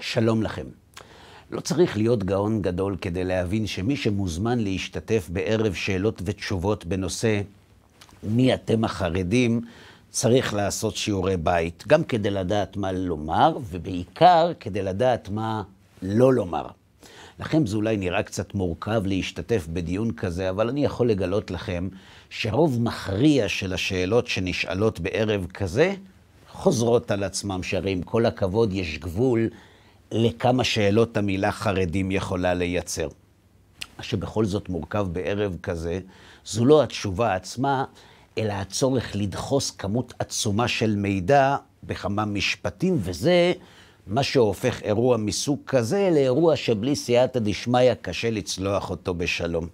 שלום לכם. לא צריך להיות גאון גדול כדי להבין שמי שמוזמן להשתתף בערב שאלות ותשובות בנושא מי אתם החרדים, צריך לעשות שיעורי בית, גם כדי לדעת מה לומר, ובעיקר כדי לדעת מה לא לומר. לכם זה אולי נראה קצת מורכב להשתתף בדיון כזה, אבל אני יכול לגלות לכם שרוב מכריע של השאלות שנשאלות בערב כזה, חוזרות על עצמם, שהרי עם כל הכבוד יש גבול לכמה שאלות המילה חרדים יכולה לייצר. מה שבכל זאת מורכב בערב כזה, זו לא התשובה עצמה, אלא הצורך לדחוס כמות עצומה של מידע בכמה משפטים, וזה מה שהופך אירוע מסוג כזה לאירוע שבלי סייעתא דשמיא קשה לצלוח אותו בשלום.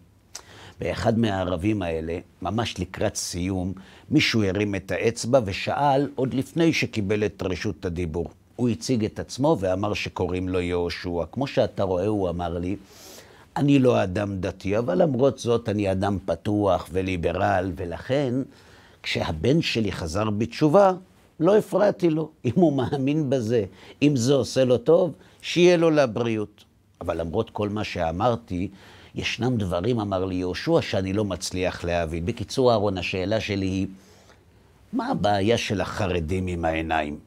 באחד מהערבים האלה, ממש לקראת סיום, מישהו הרים את האצבע ושאל עוד לפני שקיבל את רשות הדיבור. הוא הציג את עצמו ואמר שקוראים לו יהושע. כמו שאתה רואה, הוא אמר לי, אני לא אדם דתי, אבל למרות זאת אני אדם פתוח וליברל, ולכן כשהבן שלי חזר בתשובה, לא הפרעתי לו. אם הוא מאמין בזה, אם זה עושה לו טוב, שיהיה לו לבריאות. אבל למרות כל מה שאמרתי, ישנם דברים, אמר לי יהושע, שאני לא מצליח להבין. בקיצור, אהרון, השאלה שלי היא, מה הבעיה של החרדים עם העיניים?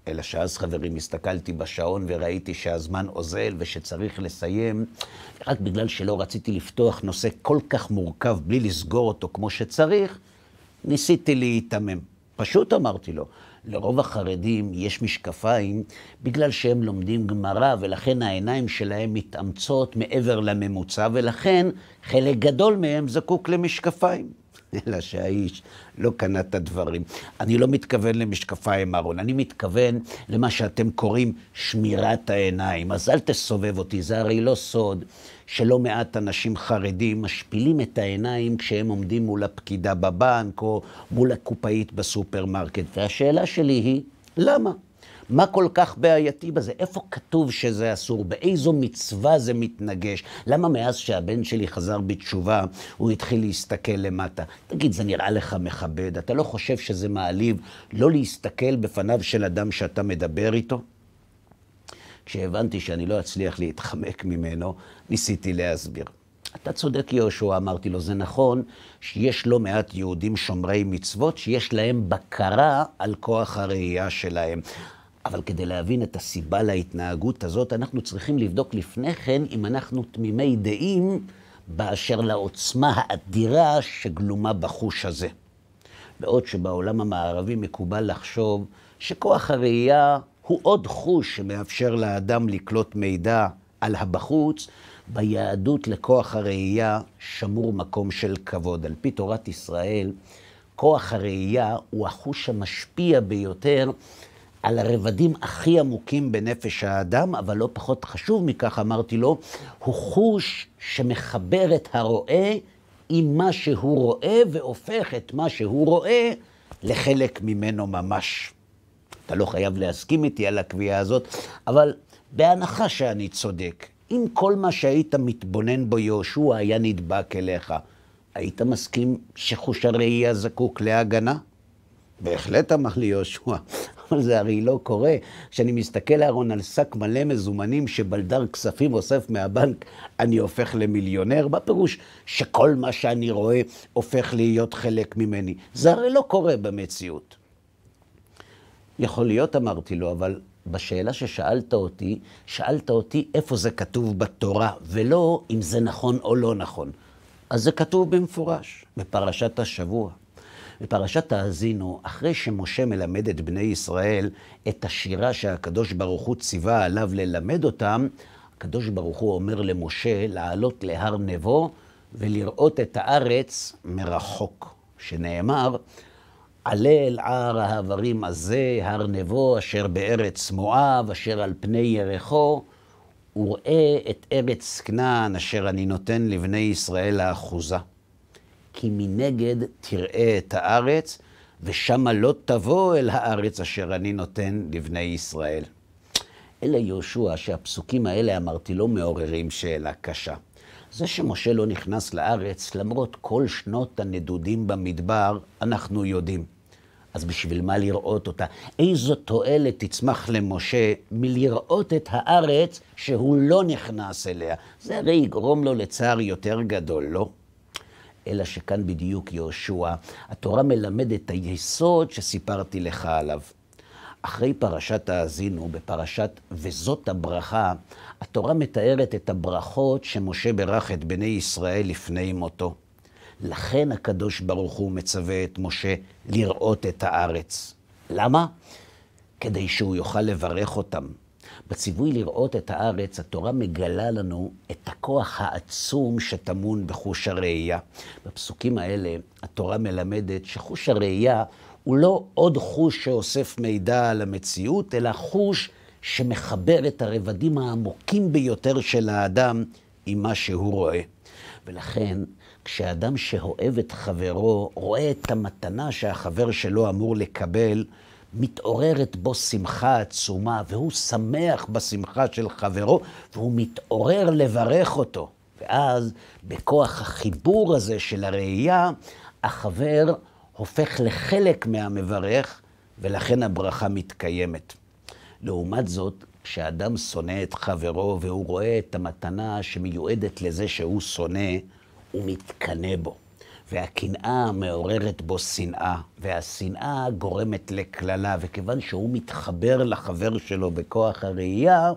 אלא שאז, חברים, הסתכלתי בשעון וראיתי שהזמן אוזל ושצריך לסיים, רק בגלל שלא רציתי לפתוח נושא כל כך מורכב בלי לסגור אותו כמו שצריך, ניסיתי להתאמם. פשוט אמרתי לו, לרוב החרדים יש משקפיים בגלל שהם לומדים גמרא, ולכן העיניים שלהם מתאמצות מעבר לממוצע, ולכן חלק גדול מהם זקוק למשקפיים. אלא שהאיש לא קנה את הדברים. אני לא מתכוון למשקפיים, אהרון, אני מתכוון למה שאתם קוראים שמירת העיניים. אז אל תסובב אותי, זה הרי לא סוד שלא מעט אנשים חרדים משפילים את העיניים כשהם עומדים מול הפקידה בבנק או מול הקופאית בסופרמרקט. והשאלה שלי היא, למה? מה כל כך בעייתי בזה? איפה כתוב שזה אסור? באיזו מצווה זה מתנגש? למה מאז שהבן שלי חזר בתשובה, הוא התחיל להסתכל למטה? תגיד, זה נראה לך מכבד? אתה לא חושב שזה מעליב לא להסתכל בפניו של אדם שאתה מדבר איתו? כשהבנתי שאני לא אצליח להתחמק ממנו, ניסיתי להסביר. אתה צודק יהושע, אמרתי לו, זה נכון שיש לא מעט יהודים שומרי מצוות שיש להם בקרה על כוח הראייה שלהם. אבל כדי להבין את הסיבה להתנהגות הזאת, אנחנו צריכים לבדוק לפני כן אם אנחנו תמימי דעים באשר לעוצמה האדירה שגלומה בחוש הזה. בעוד שבעולם המערבי מקובל לחשוב שכוח הראייה הוא עוד חוש שמאפשר לאדם לקלוט מידע על הבחוץ, ביהדות לכוח הראייה שמור מקום של כבוד. על פי תורת ישראל, כוח הראייה הוא החוש המשפיע ביותר על הרבדים הכי עמוקים בנפש האדם, אבל לא פחות חשוב מכך, אמרתי לו, הוא חוש שמחבר את הרואה עם מה שהוא רואה, והופך את מה שהוא רואה לחלק ממנו ממש. אתה לא חייב להסכים איתי על הקביעה הזאת, אבל בהנחה שאני צודק, אם כל מה שהיית מתבונן בו יהושע היה נדבק אליך, היית מסכים שחוש הראייה זקוק להגנה? בהחלט, אמר לי יהושע, אבל זה הרי לא קורה. כשאני מסתכל, אהרון, על שק מלא מזומנים שבלדר כספים אוסף מהבנק, אני הופך למיליונר, בפירוש שכל מה שאני רואה הופך להיות חלק ממני. זה הרי לא קורה במציאות. יכול להיות, אמרתי לו, אבל בשאלה ששאלת אותי איפה זה כתוב בתורה, ולא אם זה נכון או לא נכון. אז זה כתוב במפורש, בפרשת השבוע. בפרשת האזינו, אחרי שמשה מלמד את בני ישראל את השירה שהקדוש ברוך הוא ציווה עליו ללמד אותם, הקדוש ברוך הוא אומר למשה לעלות להר נבו ולראות את הארץ מרחוק. שנאמר, עלה אל הר ההרים הזה, הר נבו, אשר בארץ מואב, אשר על פני יריחו, וראה את ארץ כנען, אשר אני נותן לבני ישראל לאחוזה. כי מנגד תראה את הארץ, ושמה לא תבוא אל הארץ אשר אני נותן לבני ישראל. אלה יהושע, שהפסוקים האלה, אמרתי, לא מעוררים שאלה קשה. זה שמשה לא נכנס לארץ, למרות כל שנות הנדודים במדבר, אנחנו יודעים. אז בשביל מה לראות אותה? איזו תועלת תצמח למשה מלראות את הארץ שהוא לא נכנס אליה? זה הרי יגרום לו לצער יותר גדול, לא? אלא שכאן בדיוק יהושע, התורה מלמדת את היסוד שסיפרתי לך עליו. אחרי פרשת האזינו, בפרשת וזאת הברכה, התורה מתארת את הברכות שמשה ברך את בני ישראל לפני מותו. לכן הקדוש ברוך הוא מצווה את משה לראות את הארץ. למה? כדי שהוא יוכל לברך אותם. בציווי לראות את הארץ, התורה מגלה לנו את הכוח העצום שטמון בחוש הראייה. בפסוקים האלה, התורה מלמדת שחוש הראייה הוא לא עוד חוש שאוסף מידע על המציאות, אלא חוש שמחבר את הרבדים העמוקים ביותר של האדם עם מה שהוא רואה. ולכן, כשאדם שאוהב את חברו רואה את המתנה שהחבר שלו אמור לקבל, מתעוררת בו שמחה עצומה, והוא שמח בשמחה של חברו, והוא מתעורר לברך אותו. ואז, בכוח החיבור הזה של הראייה, החבר הופך לחלק מהמברך, ולכן הברכה מתקיימת. לעומת זאת, כשאדם שונא את חברו והוא רואה את המתנה שמיועדת לזה שהוא שונא, הוא מתקנא בו. והקנאה מעוררת בו שנאה, והשנאה גורמת לקללה, וכיוון שהוא מתחבר לחבר שלו בכוח הראייה,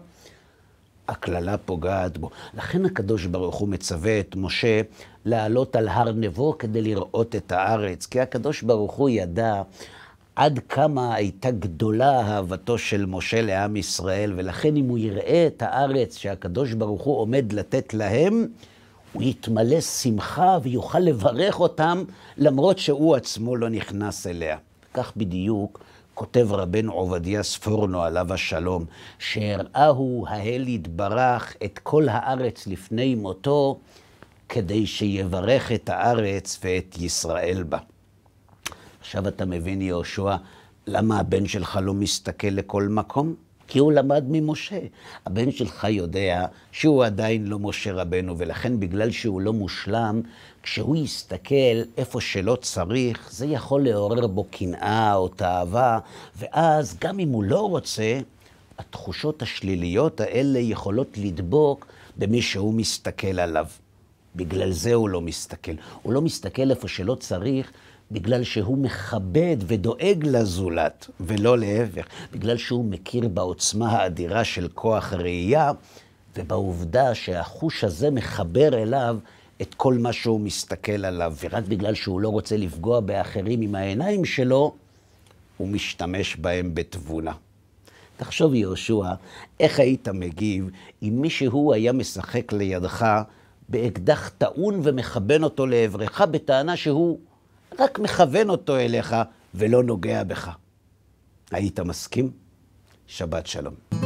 הקללה פוגעת בו. לכן הקדוש ברוך הוא מצווה את משה לעלות על הר נבו כדי לראות את הארץ, כי הקדוש ברוך הוא ידע עד כמה הייתה גדולה אהבתו של משה לעם ישראל, ולכן אם הוא יראה את הארץ שהקדוש ברוך הוא עומד לתת להם, הוא יתמלא שמחה ויוכל לברך אותם, למרות שהוא עצמו לא נכנס אליה. כך בדיוק כותב רבנו עובדיה ספורנו עליו השלום, שהראהו האל יתברך את כל הארץ לפני מותו, כדי שיברך את הארץ ואת ישראל בה. עכשיו אתה מבין, יהושע, למה הבן שלך לא מסתכל לכל מקום? כי הוא למד ממשה. הבן שלך יודע שהוא עדיין לא משה רבנו, ולכן בגלל שהוא לא מושלם, כשהוא יסתכל איפה שלא צריך, זה יכול לעורר בו קנאה או תאווה, ואז גם אם הוא לא רוצה, התחושות השליליות האלה יכולות לדבוק במי שהוא מסתכל עליו. בגלל זה הוא לא מסתכל. הוא לא מסתכל איפה שלא צריך, בגלל שהוא מכבד ודואג לזולת, ולא להפך. בגלל שהוא מכיר בעוצמה האדירה של כוח הראייה, ובעובדה שהחוש הזה מחבר אליו את כל מה שהוא מסתכל עליו. ורק בגלל שהוא לא רוצה לפגוע באחרים עם העיניים שלו, הוא משתמש בהם בתבונה. תחשוב יהושע, איך היית מגיב אם מישהו היה משחק לידך באקדח טעון ומכוון אותו לעברך בטענה שהוא רק מכוון אותו אליך ולא נוגע בך? היית מסכים? שבת שלום.